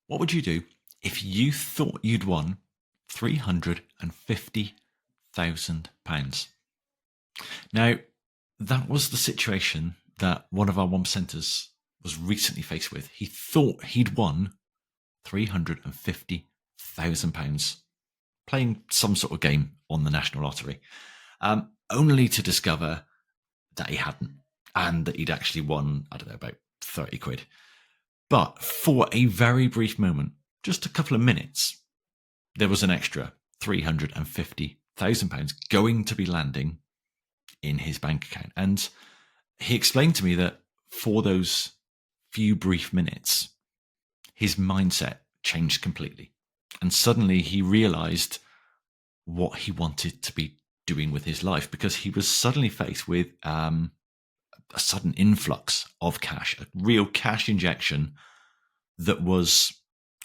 What would you do if you thought you'd won £350,000? Now, that was the situation that one of our 1%ers was recently faced with. He thought he'd won £350,000 playing some sort of game on the National Lottery, only to discover that he hadn't, and that he'd actually won, I don't know, about 30 quid. But for a very brief moment, just a couple of minutes, there was an extra £350,000 going to be landing in his bank account. And he explained to me that for those few brief minutes, his mindset changed completely. And suddenly he realized what he wanted to be doing with his life, because he was suddenly faced with a sudden influx of cash, a real cash injection that was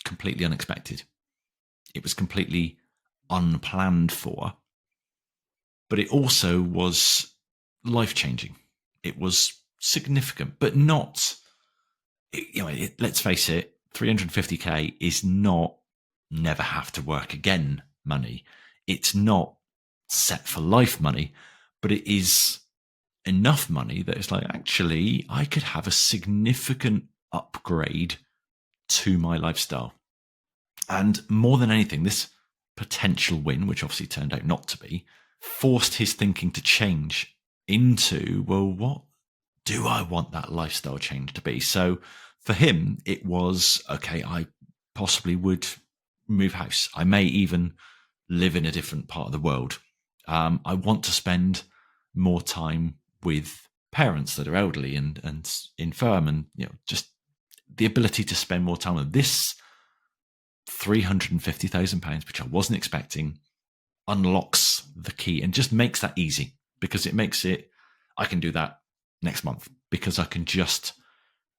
completely unexpected. It was completely unplanned for, but it also was life-changing. It was significant, but not, let's face it, 350k is not never have to work again money. It's not set for life money, but it is enough money that it's like, actually, I could have a significant upgrade to my lifestyle. And more than anything, this potential win, which obviously turned out not to be, forced his thinking to change into, well, what do I want that lifestyle change to be? So for him, it was, okay, I possibly would move house. I may even live in a different part of the world. I want to spend more time with parents that are elderly and infirm, and just the ability to spend more time with this £350,000, which I wasn't expecting, unlocks the key and just makes that easy, because it makes it, I can do that next month because I can just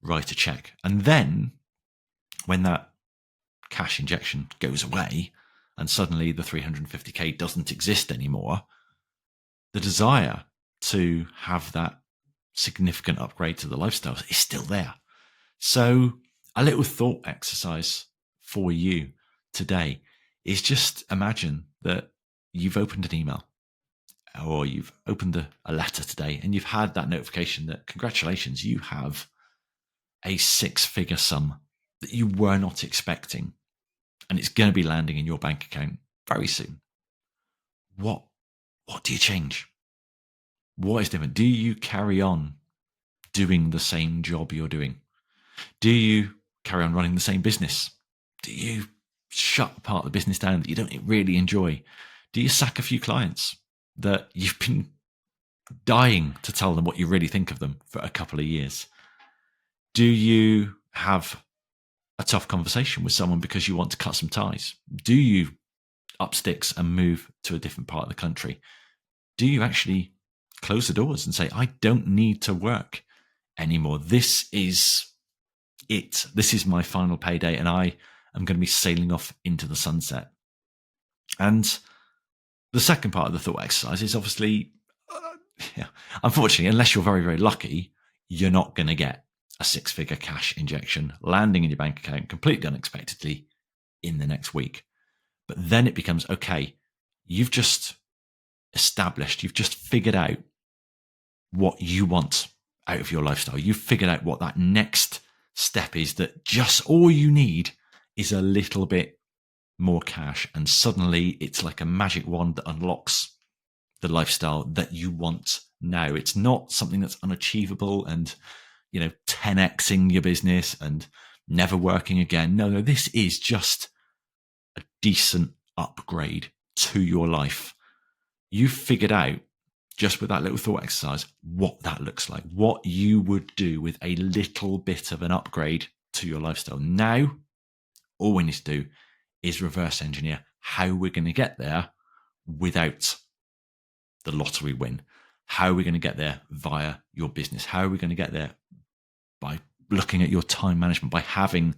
write a check. And then when that cash injection goes away and suddenly the 350k doesn't exist anymore, the desire to have that significant upgrade to the lifestyle is still there. So a little thought exercise for you today is just imagine that you've opened an email or you've opened a letter today and you've had that notification that, congratulations, you have a 6-figure sum that you were not expecting, and it's going to be landing in your bank account very soon. What do you change? What is different? Do you carry on doing the same job you're doing? Do you carry on running the same business? Do you shut part of the business down that you don't really enjoy? Do you sack a few clients that you've been dying to tell them what you really think of them for a couple of years? Do you have a tough conversation with someone because you want to cut some ties? Do you up sticks and move to a different part of the country? Do you actually close the doors and say, I don't need to work anymore? This is it. This is my final payday, and I am going to be sailing off into the sunset. And the second part of the thought exercise is obviously, unfortunately, unless you're very, very lucky, you're not going to get a 6-figure cash injection landing in your bank account completely unexpectedly in the next week. But then it becomes, okay, you've just established, you've just figured out what you want out of your lifestyle. You've figured out what that next step is, that just all you need is a little bit more cash. And suddenly it's like a magic wand that unlocks the lifestyle that you want now. It's not something that's unachievable and, 10xing your business and never working again. No, this is just a decent upgrade to your life. You've figured out, just with that little thought exercise, what that looks like, what you would do with a little bit of an upgrade to your lifestyle. Now, all we need to do is reverse engineer how we're going to get there without the lottery win. How are we going to get there via your business? How are we going to get there? By looking at your time management, by having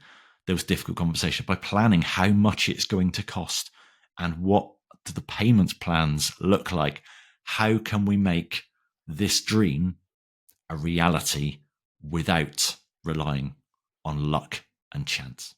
those difficult conversations, by planning how much it's going to cost and what do the payments plans look like. How can we make this dream a reality without relying on luck and chance?